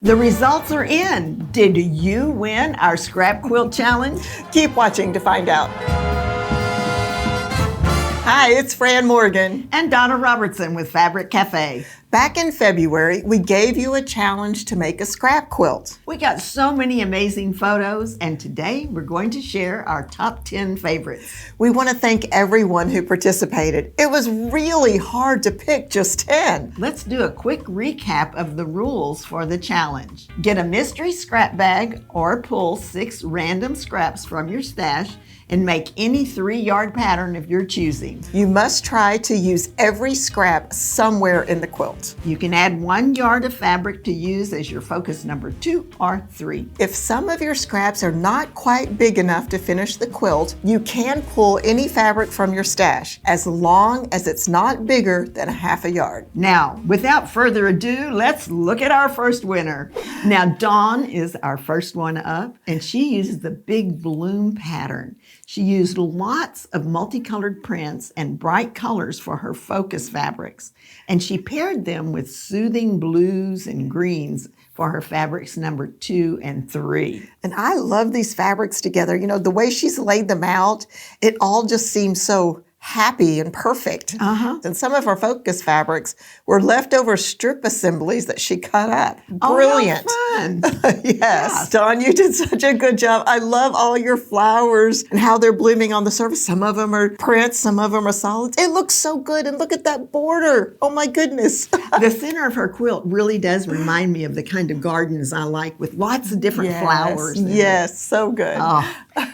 The results are in. Did you win our scrap quilt challenge? Keep watching to find out. Hi, it's Fran Morgan. And Donna Robertson with Fabric Cafe. Back in February, we gave you a challenge to make a scrap quilt. We got so many amazing photos, and today we're going to share our top 10 favorites. We want to thank everyone who participated. It was really hard to pick just 10. Let's do a quick recap of the rules for the challenge. Get a mystery scrap bag or pull 6 random scraps from your stash and make any 3-yard pattern of your choosing. You must try to use every scrap somewhere in the quilt. You can add 1 yard of fabric to use as your focus number 2 or 3. If some of your scraps are not quite big enough to finish the quilt, you can pull any fabric from your stash, as long as it's not bigger than a ½ yard. Now, without further ado, let's look at our first winner. Now, Dawn is our first one up, and she uses the big bloom pattern. She used lots of multicolored prints and bright colors for her focus fabrics, and she paired them with soothing blues and greens for her fabrics number 2 and 3. And I love these fabrics together. You know, the way she's laid them out, it all just seems so happy and perfect. And some of her focus fabrics were leftover strip assemblies that she cut up. Brilliant. Oh, fun. Yes. Dawn, you did such a good job. I love all your flowers and how they're blooming on the surface. Some of them are prints, some of them are solids. It looks so good. And look at that border. Oh my goodness. The center of her quilt really does remind me of the kind of gardens I like, with lots of different flowers. Yes, so good.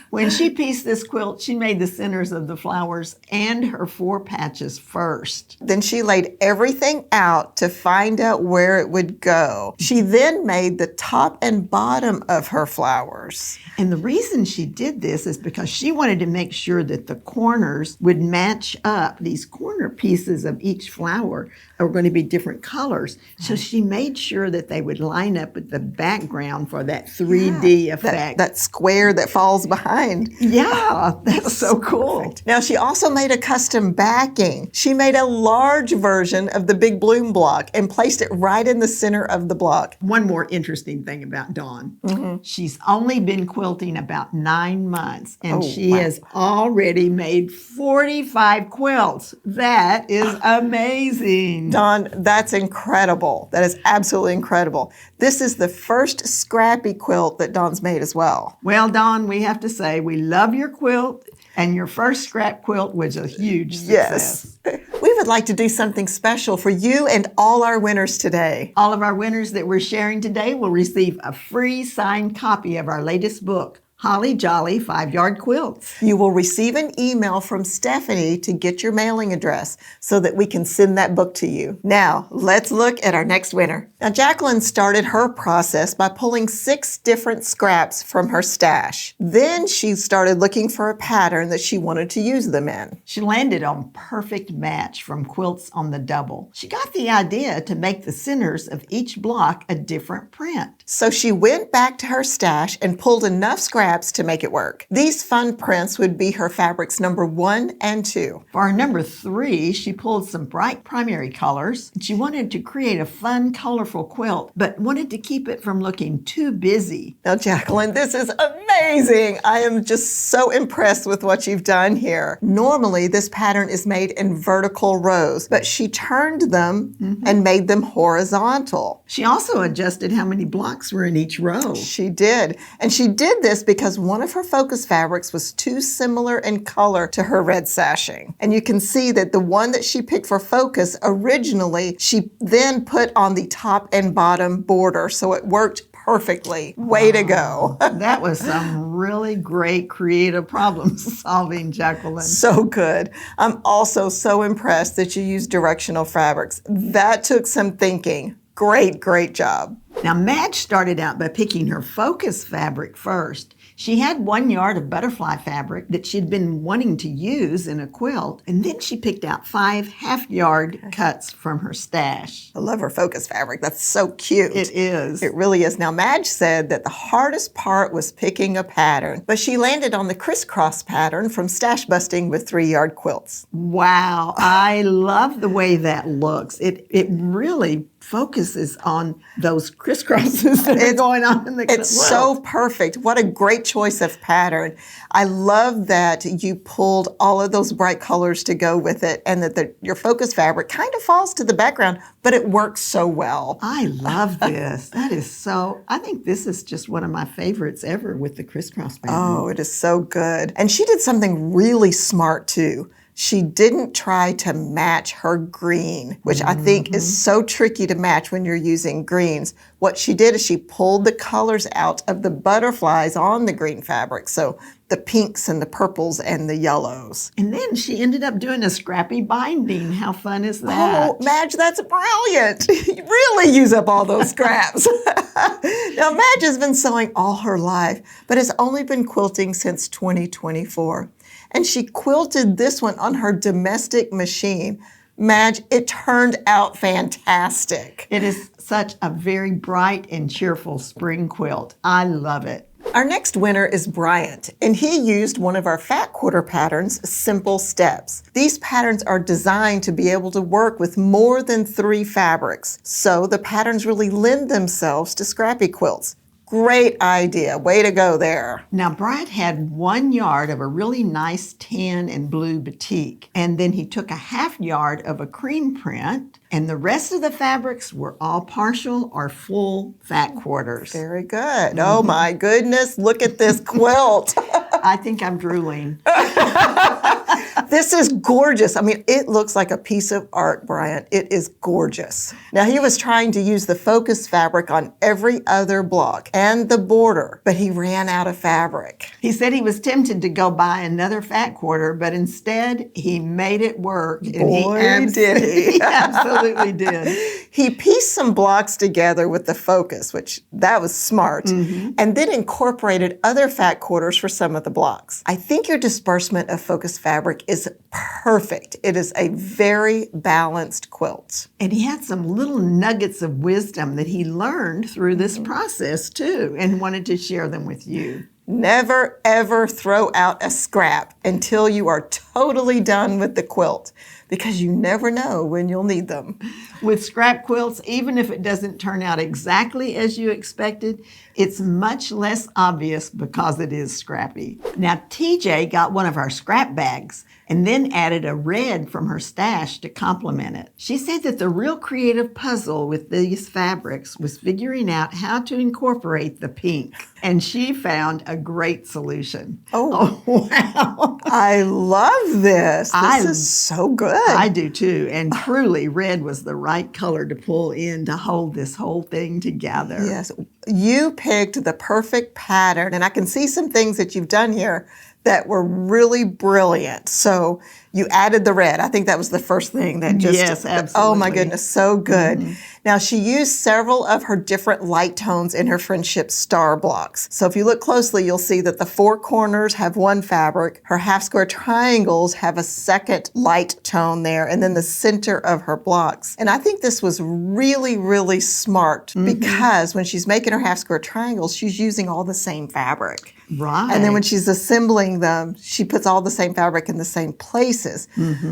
When she pieced this quilt, she made the centers of the flowers and her 4 patches first. Then she laid everything out to find out where it would go. She then made the top and bottom of her flowers. And the reason she did this is because she wanted to make sure that the corners would match up. These corner pieces of each flower are going to be different colors. So she made sure that they would line up with the background for that 3D effect. That square that falls behind. Yeah, that's so cool. Perfect. Now she also made a custom backing. She made a large version of the big bloom block and placed it right in the center of the block. One more interesting thing about Dawn. She's only been quilting about 9 months, and she has already made 45 quilts. That is amazing. Dawn, that's incredible. That is absolutely incredible. This is the first scrappy quilt that Dawn's made as well. Well, Dawn, we have to say we love your quilt, and your first scrap quilt was a huge success. Yes. We would like to do something special for you and all our winners today. All of our winners that we're sharing today will receive a free signed copy of our latest book, Holly Jolly 5-Yard Quilts. You will receive an email from Stephanie to get your mailing address so that we can send that book to you. Now, let's look at our next winner. Now, Jacqueline started her process by pulling 6 different scraps from her stash. Then she started looking for a pattern that she wanted to use them in. She landed on Perfect Match from Quilts on the Double. She got the idea to make the centers of each block a different print. So she went back to her stash and pulled enough scraps to make it work. These fun prints would be her fabrics number 1 and 2. For our number 3, she pulled some bright primary colors. She wanted to create a fun, colorful quilt, but wanted to keep it from looking too busy. Now, Jacqueline, this is amazing. I am just so impressed with what you've done here. Normally, this pattern is made in vertical rows, but she turned them and made them horizontal. She also adjusted how many blocks were in each row. She did. And she did this because one of her focus fabrics was too similar in color to her red sashing. And you can see that the one that she picked for focus originally, she then put on the top and bottom border. So it worked perfectly. Way to go. That was some really great creative problem solving, Jacqueline. So good. I'm also so impressed that you used directional fabrics. That took some thinking. Great, great job. Now, Madge started out by picking her focus fabric first. She had 1 yard of butterfly fabric that she'd been wanting to use in a quilt, and then she picked out 5 half-yard cuts from her stash. I love her focus fabric. That's so cute. It is. It really is. Now, Madge said that the hardest part was picking a pattern, but she landed on the crisscross pattern from stash busting with 3-yard quilts. Wow, I love the way that looks. It really focuses on those crisscrosses that are going on in the quilt. It's so perfect. What a great choice of pattern. I love that you pulled all of those bright colors to go with it and that your focus fabric kind of falls to the background, but it works so well. I love this. That is so, I think this is just one of my favorites ever with the crisscross pattern. Oh, it is so good. And she did something really smart too. She didn't try to match her green, which I think is so tricky to match when you're using greens. What she did is she pulled the colors out of the butterflies on the green fabric. So the pinks and the purples and the yellows. And then she ended up doing a scrappy binding. How fun is that? Oh, Madge, that's brilliant. You really use up all those scraps. Now, Madge has been sewing all her life, but has only been quilting since 2024. And she quilted this one on her domestic machine. Madge, it turned out fantastic. It is such a very bright and cheerful spring quilt. I love it. Our next winner is Bryant, and he used one of our fat quarter patterns, Simple Steps. These patterns are designed to be able to work with more than 3 fabrics, so the patterns really lend themselves to scrappy quilts. Great idea. Way to go there. Now, Bryant had 1 yard of a really nice tan and blue batik, and then he took a ½ yard of a cream print, and the rest of the fabrics were all partial or full fat quarters. Very good. Oh my goodness, look at this quilt. I think I'm drooling. This is gorgeous. I mean, it looks like a piece of art, Bryant. It is gorgeous. Now, he was trying to use the focus fabric on every other block and the border, but he ran out of fabric. He said he was tempted to go buy another fat quarter, but instead he made it work. Boy, did he. He absolutely did. He pieced some blocks together with the focus, which that was smart, and then incorporated other fat quarters for some of the blocks. I think your disbursement of focus fabric is perfect. It is a very balanced quilt. And he had some little nuggets of wisdom that he learned through this process too, and wanted to share them with you. Never, ever throw out a scrap until you are totally done with the quilt, because you never know when you'll need them. With scrap quilts, even if it doesn't turn out exactly as you expected, it's much less obvious because it is scrappy. Now, TJ got one of our scrap bags and then added a red from her stash to complement it. She said that the real creative puzzle with these fabrics was figuring out how to incorporate the pink, and she found a great solution. Oh wow. I love this. This is so good. I do too, and truly red was the right color to pull in to hold this whole thing together. Yes, you picked the perfect pattern, and I can see some things that you've done here that were really brilliant. So you added the red. I think that was the first thing that just, yes, absolutely. Oh my goodness, so good. Now, she used several of her different light tones in her Friendship Star blocks. So if you look closely, you'll see that the 4 corners have one fabric, her half square triangles have a second light tone there, and then the center of her blocks. And I think this was really, really smart because when she's making her half square triangles, she's using all the same fabric. Right. And then when she's assembling them, she puts all the same fabric in the same places.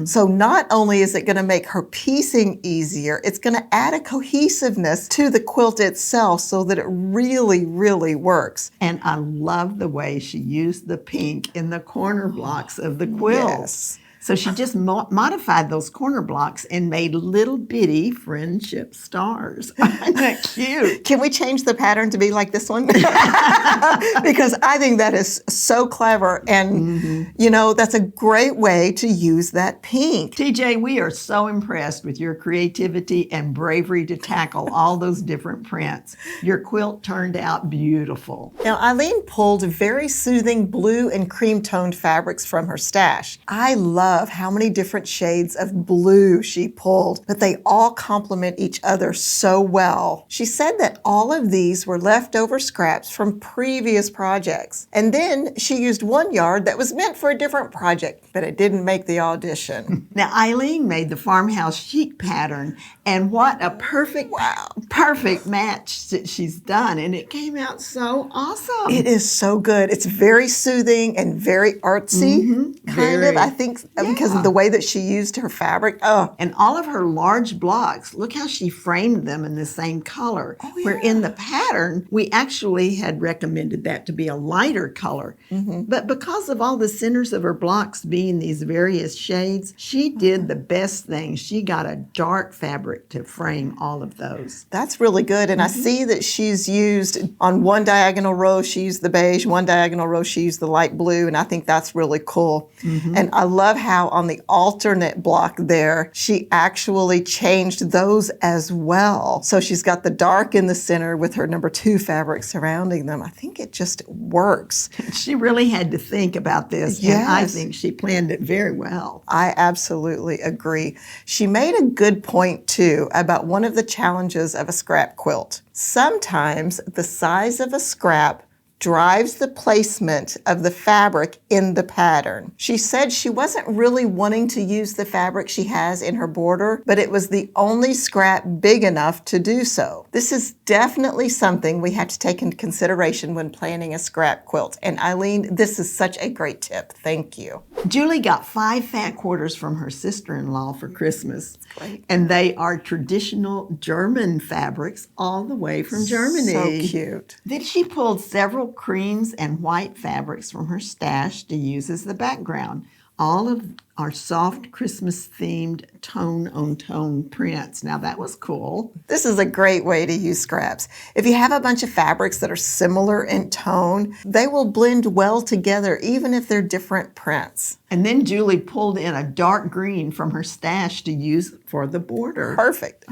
So not only is it going to make her piecing easier, it's going to add a cohesiveness to the quilt itself so that it really, really works. And I love the way she used the pink in the corner blocks of the quilt. Yes. So she just modified those corner blocks and made little bitty friendship stars. Isn't that cute? Can we change the pattern to be like this one? Because I think that is so clever. And, you know, that's a great way to use that pink. TJ, we are so impressed with your creativity and bravery to tackle all those different prints. Your quilt turned out beautiful. Now, Eileen pulled very soothing blue and cream-toned fabrics from her stash. I love how many different shades of blue she pulled, but they all complement each other so well. She said that all of these were leftover scraps from previous projects. And then she used 1 yard that was meant for a different project, but it didn't make the audition. Now, Eileen made the farmhouse chic pattern, and what a perfect match that she's done, and it came out so awesome. It is so good. It's very soothing and very artsy, kind of. I think because of the way that she used her fabric. Oh, And all of her large blocks, look how she framed them in the same color. Where in the pattern, we actually had recommended that to be a lighter color. But because of all the centers of her blocks being these various shades, she did the best thing. She got a dark fabric to frame all of those. that's really good. And I see that she's used on one diagonal row, she used the beige, one diagonal row, she used the light blue. And I think that's really cool. And I love how on the alternate block there, she actually changed those as well. So she's got the dark in the center with her number 2 fabric surrounding them. I think it just works. She really had to think about this, and I Yes. think she planned it very well. I absolutely agree. She made a good point too about one of the challenges of a scrap quilt. Sometimes the size of a scrap drives the placement of the fabric in the pattern. She said she wasn't really wanting to use the fabric she has in her border, but it was the only scrap big enough to do so. This is definitely something we have to take into consideration when planning a scrap quilt. And Eileen, this is such a great tip. Thank you. Julie got 5 fat quarters from her sister-in-law for Christmas. Great. And they are traditional German fabrics all the way from Germany. So cute. Then she pulled several creams and white fabrics from her stash to use as the background. All of our soft Christmas-themed tone-on-tone prints. Now that was cool. This is a great way to use scraps. If you have a bunch of fabrics that are similar in tone, they will blend well together even if they're different prints. And then Julie pulled in a dark green from her stash to use for the border. Perfect.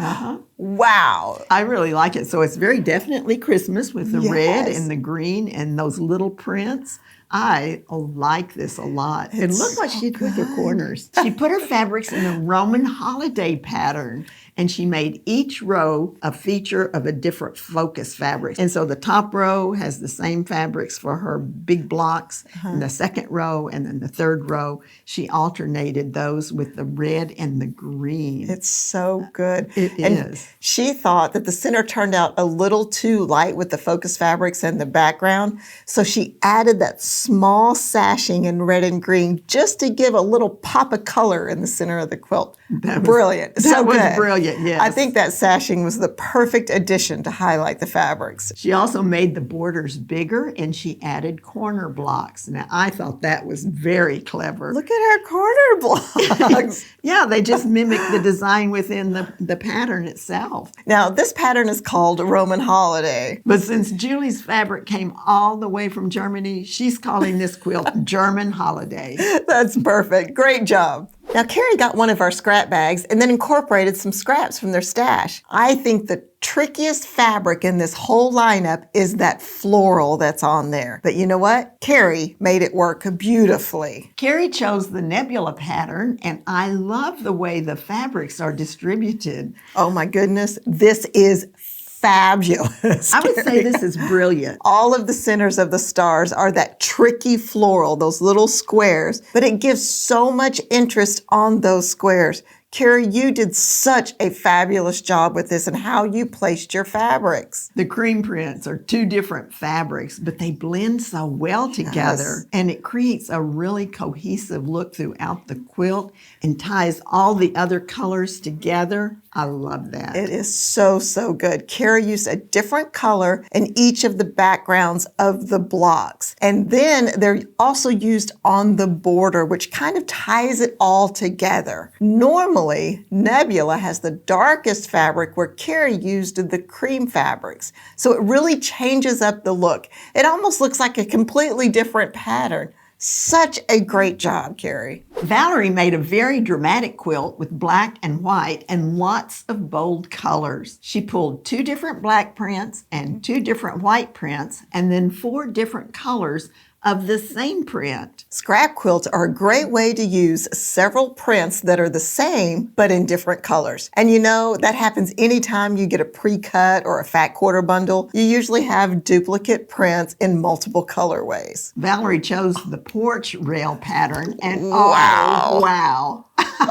Wow. I really like it. So it's very definitely Christmas with the red Yes. and the green and those little prints. I like this a lot. And look what she did with her corners. She put her fabrics in a Roman holiday pattern, and she made each row a feature of a different focus fabric. And so the top row has the same fabrics for her big blocks, and the second row, and then the third row, she alternated those with the red and the green. It's so good. It And is. she thought that the center turned out a little too light with the focus fabrics and the background, so she added that small sashing in red and green just to give a little pop of color in the center of the quilt. Brilliant. That So was good. brilliant, yes. I think that sashing was the perfect addition to highlight the fabrics. She also made the borders bigger, and she added corner blocks. Now, I thought that was very clever. Look at her corner blocks. Yeah, they just mimic the design within the pattern itself. Now, this pattern is called Roman Holiday. But since Julie's fabric came all the way from Germany, she's calling this quilt German Holiday. That's perfect. Great job. Now, Carrie got one of our scrap bags and then incorporated some scraps from their stash. I think the trickiest fabric in this whole lineup is that floral that's on there. But you know what? Carrie made it work beautifully. Carrie chose the nebula pattern, and I love the way the fabrics are distributed. Oh my goodness, this is fabulous. I would say this is brilliant. All of the centers of the stars are that tricky floral, those little squares, but it gives so much interest on those squares. Carrie, you did such a fabulous job with this and how you placed your fabrics. The cream prints are 2 different fabrics, but they blend so well together, and it creates a really cohesive look throughout the quilt and ties all the other colors together. I love that. It is so, so good. Carrie used a different color in each of the backgrounds of the blocks. And then they're also used on the border, which kind of ties it all together. Normally, Nebula has the darkest fabric where Carrie used the cream fabrics. So it really changes up the look. It almost looks like a completely different pattern. Such a great job, Carrie. Valerie made a very dramatic quilt with black and white and lots of bold colors. She pulled 2 different black prints and 2 different white prints, and then 4 different colors of the same print. Scrap quilts are a great way to use several prints that are the same but in different colors. And you know, that happens anytime you get a pre-cut or a fat quarter bundle. You usually have duplicate prints in multiple colorways. Valerie chose the porch rail pattern, and Wow. wow.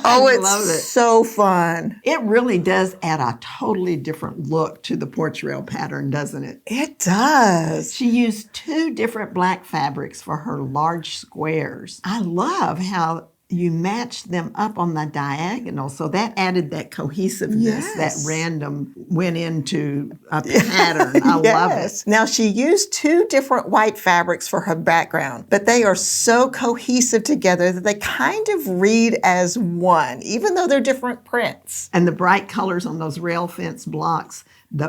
Oh, I it's love it. so fun. It really does add a totally different look to the porch rail pattern, doesn't it? It does. She used 2 different black fabrics for her large squares. I love how you matched them up on the diagonal, so that added that cohesiveness. Yes. That random went into a pattern. I love it. Now, she used 2 different white fabrics for her background, but they are so cohesive together that they kind of read as one, even though they're different prints. And the bright colors on those rail fence blocks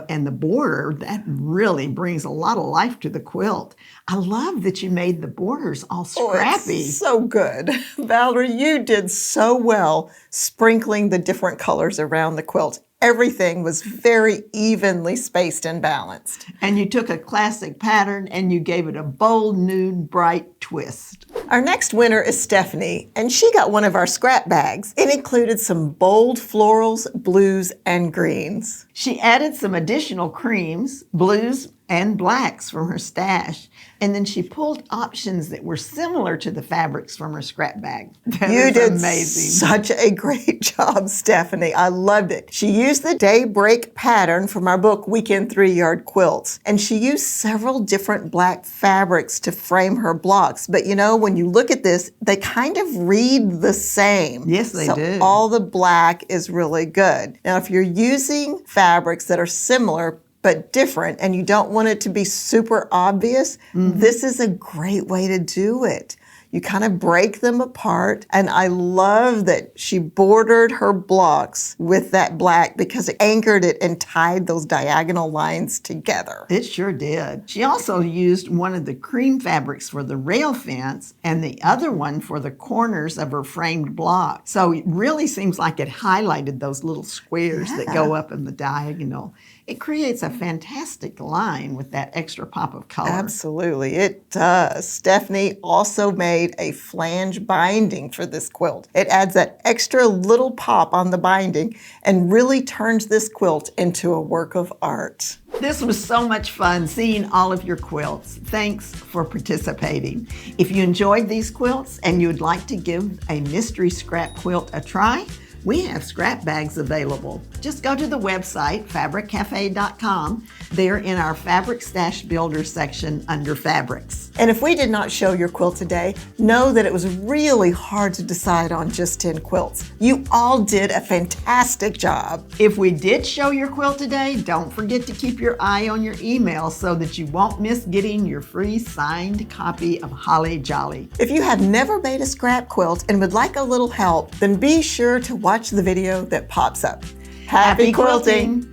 and the border, that really brings a lot of life to the quilt. I love that you made the borders all scrappy. It's so good. Valerie, you did so well sprinkling the different colors around the quilt. Everything was very evenly spaced and balanced. And you took a classic pattern and you gave it a bold, new, bright twist. Our next winner is Stephanie, and she got one of our scrap bags. It included some bold florals, blues, and greens. She added some additional creams, blues, and blacks from her stash. And then she pulled options that were similar to the fabrics from her scrap bag. You did amazing. Such a great job, Stephanie. I loved it. She used the daybreak pattern from our book, Weekend 3-Yard Quilts. And she used several different black fabrics to frame her blocks. But you know, when you look at this, they kind of read the same. Yes, they do. All the black is really good. Now, if you're using fabrics that are similar, but different, and you don't want it to be super obvious, this is a great way to do it. You kind of break them apart, and I love that she bordered her blocks with that black because it anchored it and tied those diagonal lines together. It sure did. She also used one of the cream fabrics for the rail fence and the other one for the corners of her framed block. So it really seems like it highlighted those little squares that go up in the diagonal. It creates a fantastic line with that extra pop of color. Absolutely, it does. Stephanie also made a flange binding for this quilt. It adds that extra little pop on the binding and really turns this quilt into a work of art. This was so much fun seeing all of your quilts. Thanks for participating. If you enjoyed these quilts and you would like to give a mystery scrap quilt a try, we have scrap bags available. Just go to the website, fabriccafe.com. They're in our Fabric Stash Builder section under Fabrics. And if we did not show your quilt today, know that it was really hard to decide on just 10 quilts. You all did a fantastic job. If we did show your quilt today, don't forget to keep your eye on your email so that you won't miss getting your free signed copy of Holly Jolly. If you have never made a scrap quilt and would like a little help, then be sure to watch the video that pops up. Happy quilting!